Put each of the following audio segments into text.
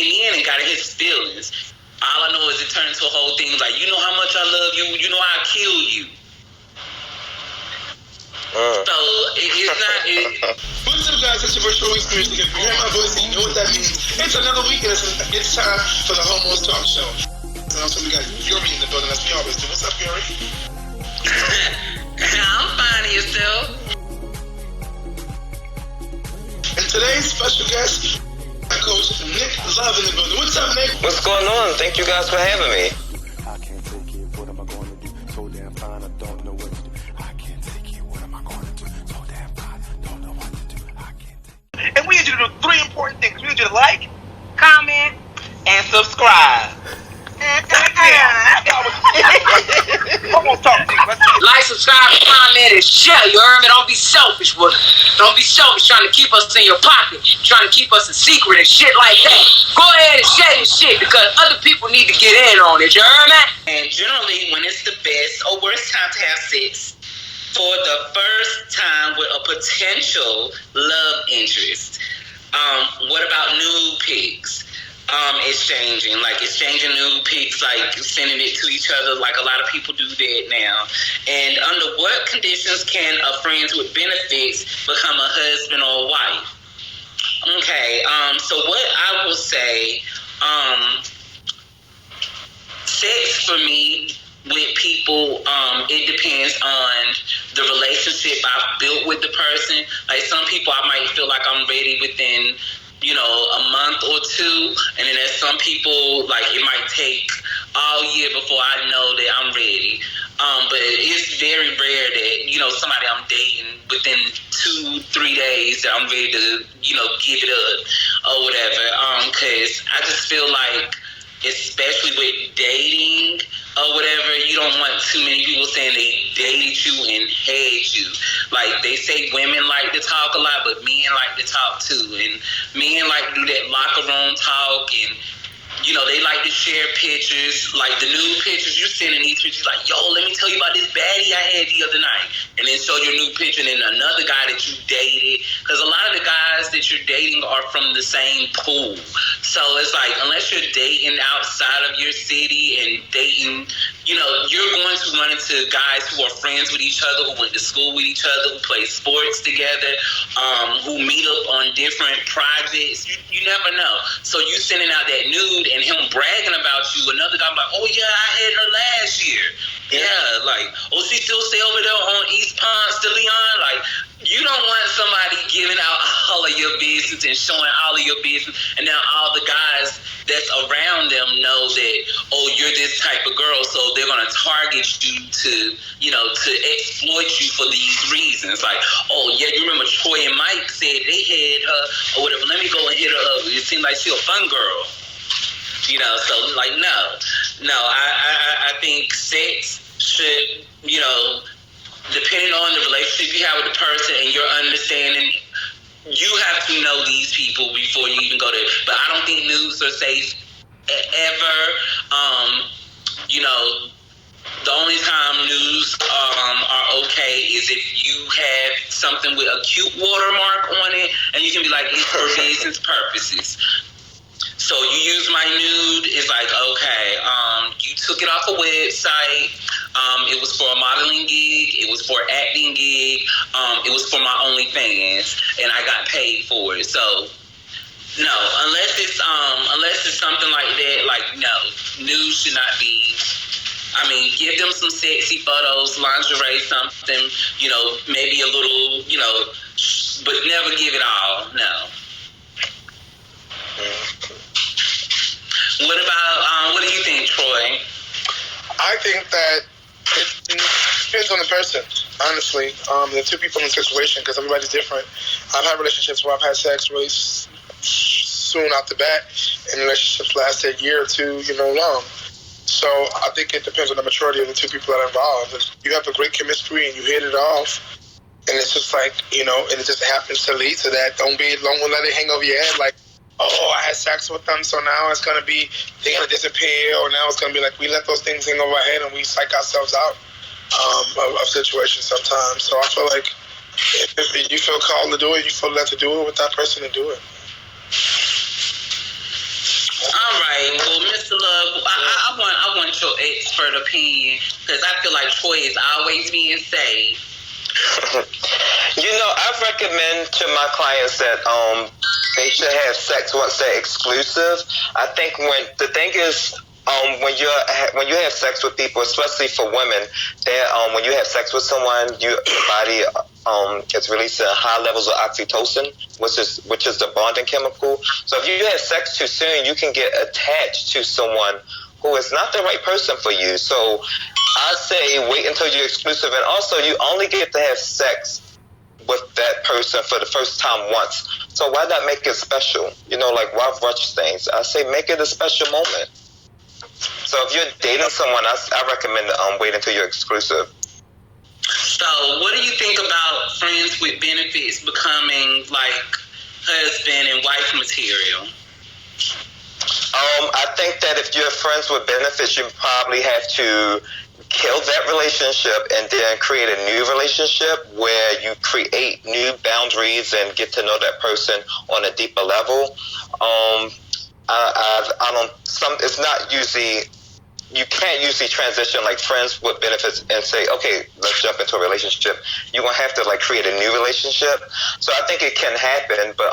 came in and got in his feelings. All I know is it turned into a whole thing like, you know how much I love you, you know I'll kill you. So it's not. What's up, guys? It's your virtual experience. If you hear my voice, you know what that means. It's another week, and it's time for the Homos Talk Show. And also, we got Fury in the building, as we always do. What's up, Fury? I'm fine, yourself. And today's special guest, my coach Nick Love in the building. What's up, Nick? What's going on? Thank you guys for having me. I can't take it. What am I going to do? So damn fine, I don't know what to do. I can't take it. What am I going to do? So damn fine, don't know what to do. I can't take it. And we need you to do 3 important things. We need you to like, Comment and subscribe. Homos Talk, Nick. Let's get it. Like, subscribe, comment, and share. You heard me? Don't be selfish with it. Don't be selfish trying to keep us in your pocket, trying to keep us a secret and shit like that. Go ahead and share this shit because other people need to get in on it. You heard me? And generally, when it's the best or worst time to have sex, for the first time with a potential love interest. What about nude pics? Exchanging nude pics, like sending it to each other, like a lot of people do that now. And under what conditions can a friends with benefits become a husband or a wife? Okay, so what I will say, sex for me with people, it depends on the relationship I've built with the person. Like some people I might feel like I'm ready within, a month or two, and then there's some people like it might take all year before I know that I'm ready. But it's very rare that, somebody I'm dating within 2-3 days that I'm ready to, give it up or whatever. Cause I just feel like, especially with dating or whatever, you don't want too many people saying they dated you and had you. Like, they say women like to talk a lot, but men like to talk too. And men like to do that locker room talk, and, they like to share pictures. Like, the nude pictures, you're sending these pictures like, yo, let me tell you about this baddie I had the other night. And then show your new picture and then another guy that you dated. Because a lot of the guys that you're dating are from the same pool. So it's like, unless you're dating outside of your city and dating, you're going to run into guys who are friends with each other, who went to school with each other, who play sports together, who meet up on different projects. You never know. So you sending out that nude and him bragging about you, another guy like, oh yeah, I had her last year. Yeah, like, oh, she still stay over there on East Ponce de Leon. Like, you don't want somebody giving out all of your business and showing all of your business, and now all the guys that's around them know that, oh, you're this type of girl, so they're gonna target you to, to exploit you for these reasons. Like, oh yeah, you remember Troy and Mike said they had her or whatever. Let me go and hit her up. It seemed like she a fun girl. So like, no, I think sex should, depending on the relationship you have with the person and your understanding, you have to know these people before you even go there. But I don't think nudes are safe ever. The only time nudes are okay is if you have something with a cute watermark on it, and you can be like, it's for business purposes. So you use my nude, it's like, okay, you took it off a website, it was for a modeling gig, it was for acting gig, it was for my OnlyFans, and I got paid for it. So, no, unless it's something like that, like, no, nude should not be. Give them some sexy photos, lingerie, something, maybe a little, but never give it all, no. What about, what do you think, Troy? I think that it depends on the person, honestly. The two people in the situation, because everybody's different. I've had relationships where I've had sex really soon out the bat, and relationships last a year or two, long. So I think it depends on the maturity of the two people that are involved. If you have a great chemistry and you hit it off, and it's just like, and it just happens to lead to that, don't let it hang over your head like, oh, I had sex with them, so now it's going to be, they're going to disappear, or now it's going to be like we let those things hang over our head and we psych ourselves out of situations sometimes. So I feel like if you feel called to do it, you feel led to do it with that person to do it. what's your expert opinion? Because I feel like Troy is always being safe. I recommend to my clients that they should have sex once they're exclusive. I think when you have sex with people, especially for women, that when you have sex with someone, your body is releasing high levels of oxytocin, which is the bonding chemical. So if you have sex too soon, you can get attached to someone who is not the right person for you. So I say wait until you're exclusive, and also you only get to have sex with that person for the first time once. So why not make it special? Like why rush things? I say make it a special moment. So if you're dating someone, I recommend wait until you're exclusive. So what do you think about friends with benefits becoming like husband and wife material? I think that if you're friends with benefits, you probably have to kill that relationship and then create a new relationship where you create new boundaries and get to know that person on a deeper level. It's not usually, you can't usually transition like friends with benefits and say, okay, let's jump into a relationship. You're going to have to like create a new relationship. So I think it can happen, but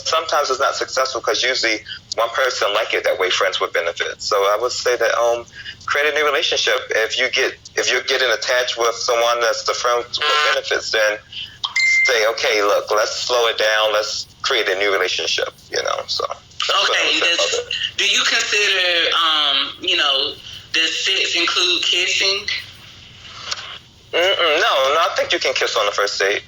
sometimes it's not successful because usually one person like it that way, friends with benefits. So I would say that create a new relationship. If you're getting attached with someone that's the friend with benefits, then say, okay, look, let's slow it down. Let's create a new relationship. So. Okay. Do you consider does sex include kissing? No. I think you can kiss on the first date.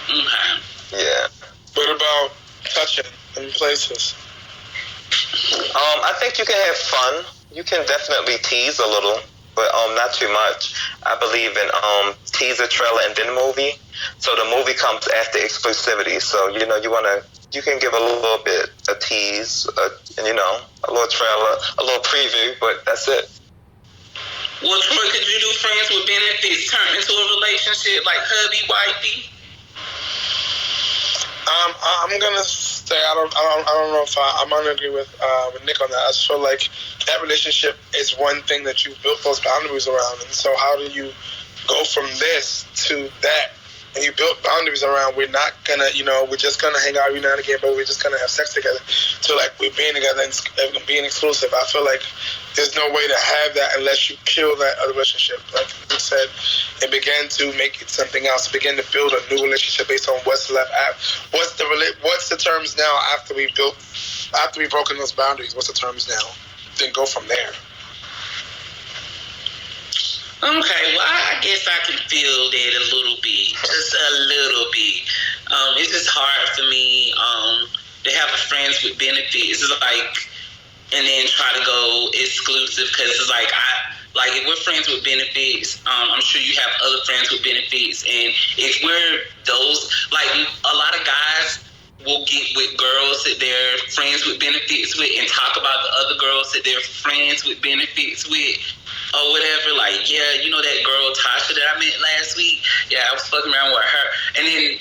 Okay. Yeah. What about touching in places? I think you can have fun. You can definitely tease a little, but not too much. I believe in teaser, trailer, and then movie. So the movie comes after exclusivity. So you can give a little bit, a tease, and a little trailer, a little preview, but that's it. Well, Troy, could you do friends with benefits turn into a relationship like hubby wifey? I'm gonna say I don't know if I'm gonna agree with Nick on that. I just feel like that relationship is one thing that you built those boundaries around, and so how do you go from this to that? And you built boundaries around. We're not gonna, we're just gonna hang out every now and again, but we're just gonna have sex together. So like we're being together and being exclusive. I feel like there's no way to have that unless you kill that other relationship. Like you said, and begin to make it something else. Begin to build a new relationship based on what's left. What's the terms now after we've broken those boundaries? What's the terms now? Then go from there. Okay, well, I guess I can feel that a little bit, just a little bit. It's just hard for me to have a friends with benefits. It's like, and then try to go exclusive because it's like if we're friends with benefits, I'm sure you have other friends with benefits, and if we're those, like a lot of guys will get with girls that they're friends with benefits with and talk about the other girls that they're friends with benefits with. Or whatever, like, yeah, that girl Tasha that I met last week, yeah, I was fucking around with her. And then,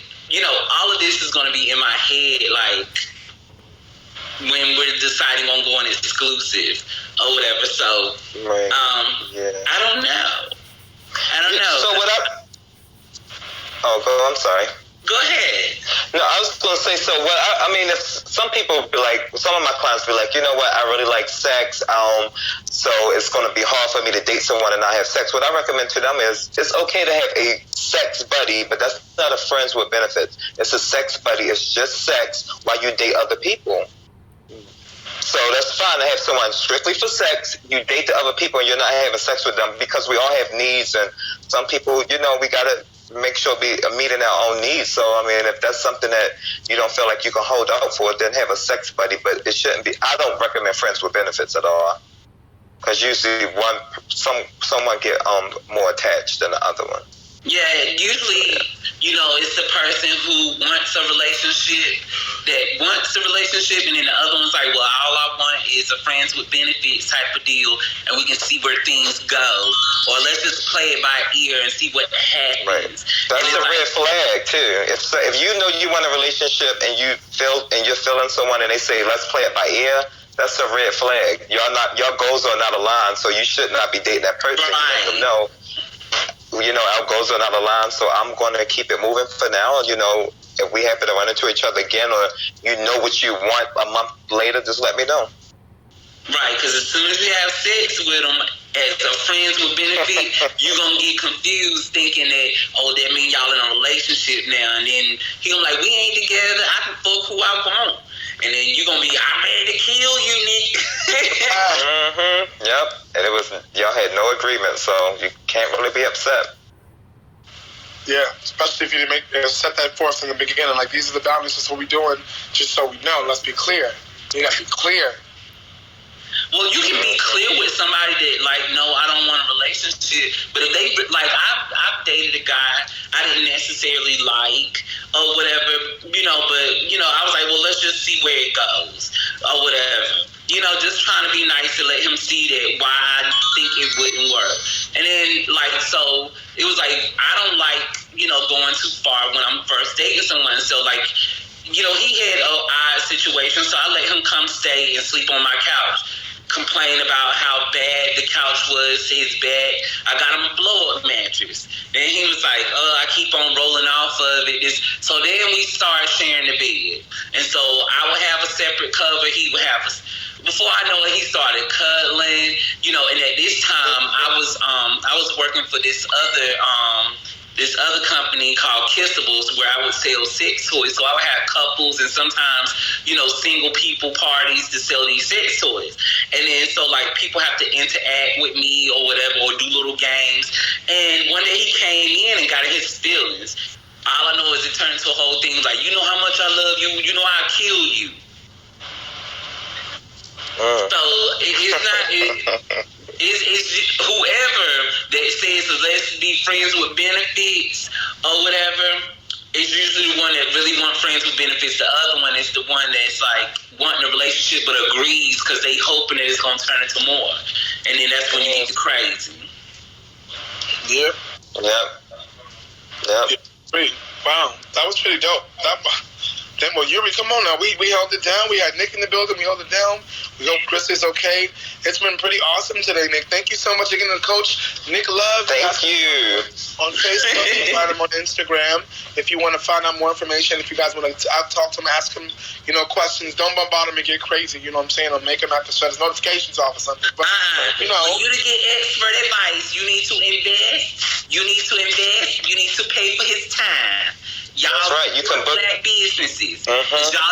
all of this is going to be in my head, like, when we're deciding on going exclusive or whatever. So, right. I don't know. So I'm sorry. Go ahead. No, I was going to say, so what, if some people be like, some of my clients be like, you know what, I really like sex, so it's going to be hard for me to date someone and not have sex. What I recommend to them is, it's okay to have a sex buddy, but that's not a friends with benefits. It's a sex buddy. It's just sex while you date other people. So that's fine to have someone strictly for sex. You date the other people and you're not having sex with them because we all have needs, and some people, we got to make sure we're meeting our own needs. So, if that's something that you don't feel like you can hold out for, then have a sex buddy. But it shouldn't be, I don't recommend friends with benefits at all. Because usually someone get more attached than the other one. Yeah, usually, it's the person who wants a relationship, and then the other one's like, well, all I want is a friends with benefits type of deal, and we can see where things go. Or let's just play it by ear and see what happens. Right. That's a red flag, too. If you know you want a relationship and you're feeling someone and they say, let's play it by ear, that's a red flag. Your goals are not aligned, so you should not be dating that person. Right. Let them know, our goals are not aligned, so I'm going to keep it moving for now. If we happen to run into each other again, or you know what you want a month later, just let me know. Right, because as soon as you have sex with them as a friends with benefit, you're going to get confused thinking that, that means y'all in a relationship now. And then he gonna like, we ain't together. I can fuck who I want. And then you're going to be, I'm ready to kill you, Nick. Yep. And y'all had no agreement, so you can't really be upset. Yeah, especially if you didn't set that forth in the beginning. Like, these are the boundaries, this is what we're doing, just so we know. Let's be clear. You got to be clear. Well, you can be clear with somebody that, like, no, I don't want a relationship. But if they, like, I've dated a guy I didn't necessarily like or whatever, but, I was like, well, let's just see where it goes or whatever. Just trying to be nice to let him see that why I think it wouldn't work. And then, like, so it was like, I don't like, going too far when I'm first dating someone. So, like, he had an odd situation, so I let him come stay and sleep on my couch. Complain about how bad the couch was to his back. I got him a blow-up mattress. Then he was like, I keep on rolling off of it. So then we started sharing the bed. And so I would have a separate cover. He would have before I know it, he started cuddling, and at this time I was working for this other company called Kissables, where I would sell sex toys. So I would have couples and sometimes, single people parties to sell these sex toys. And then so like people have to interact with me or whatever, or do little games. And one day he came in and got in his feelings. All I know is it turned into a whole thing like, you know how much I love you, I'll kill you. So it's whoever that says let's be friends with benefits or whatever, it's usually the one that really want friends with benefits. The other one is the one that's like wanting a relationship but agrees because they hoping that it's going to turn into more. And then that's when you get the crazy. Yep. Wow, that was pretty dope. Then, well, Yuri, come on now. We held it down. We had Nick in the building. We held it down. We hope Chris is okay. It's been pretty awesome today, Nick. Thank you so much again to the coach, Nick Love. Thank you. On Facebook, you can find him on Instagram. If you want to find out more information, if you guys want to talk to him, ask him, questions, don't bombard him and get crazy. You know what I'm saying? Or make him have to shut his notifications off or something. But, for you to get expert advice, you need to invest. You need to pay for his time. Y'all, that's right. You can book black businesses. Y'all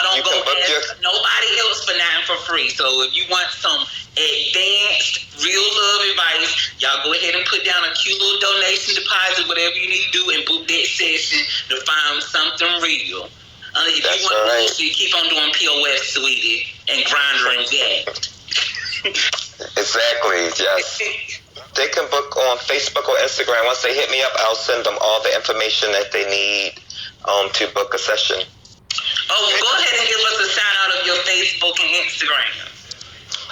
don't go ask nobody else for nothing for free. So if you want some advanced, real love advice, y'all go ahead and put down a cute little donation deposit, whatever you need to do, and book that session to find something real. If that's you want right. bullshit, keep on doing POS, sweetie, and Grindr and that. Exactly. Yes. They can book on Facebook or Instagram. Once they hit me up, I'll send them all the information that they need to book a session. Oh, go ahead and give us a shout out of your Facebook and Instagram.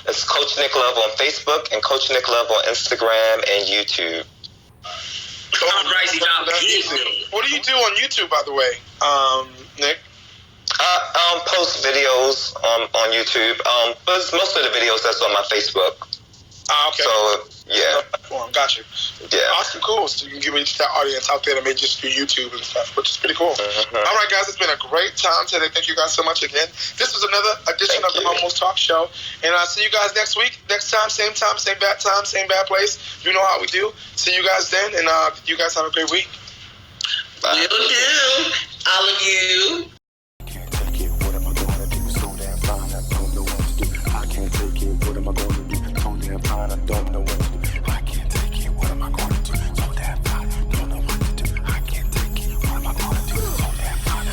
It's Coach Nick Love on Facebook and Coach Nick Love on Instagram and YouTube. All right, y'all. What do you do on YouTube, by the way, Nick? Post videos on YouTube. But most of the videos that's on my Facebook. Okay. So, yeah. Got you. Yeah. Awesome, cool. So you can reach that audience out there that may just do YouTube and stuff, which is pretty cool. Mm-hmm. All right, guys, it's been a great time today. Thank you guys so much again. This was another edition of the Almost Talk Show. And I'll see you guys next week. Next time, same bad place. You know how we do. See you guys then, and you guys have a great week. Bye. Will do. All of you. Can't take it, what am I gonna do? So damn fine, I don't know what to do. I can't take it, what am I gonna do? So damn fine, I don't know what to do. I can't take it, what am I gonna do? So damn fine, don't know what to do. I can't take it, what am I gonna do? So damn fine.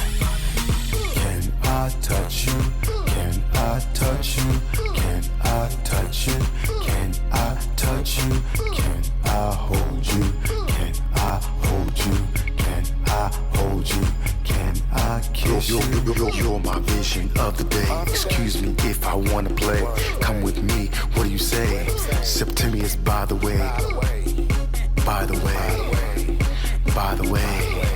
Can I touch you? Can I touch you? Can I touch you? Can I touch you? Can I hold you? Can I hold you? Can I hold you? Can I kiss you? You're my vision of the day. Excuse me if I wanna play. Come with me, what do you say? Septimius, by the way. By the way. By the way.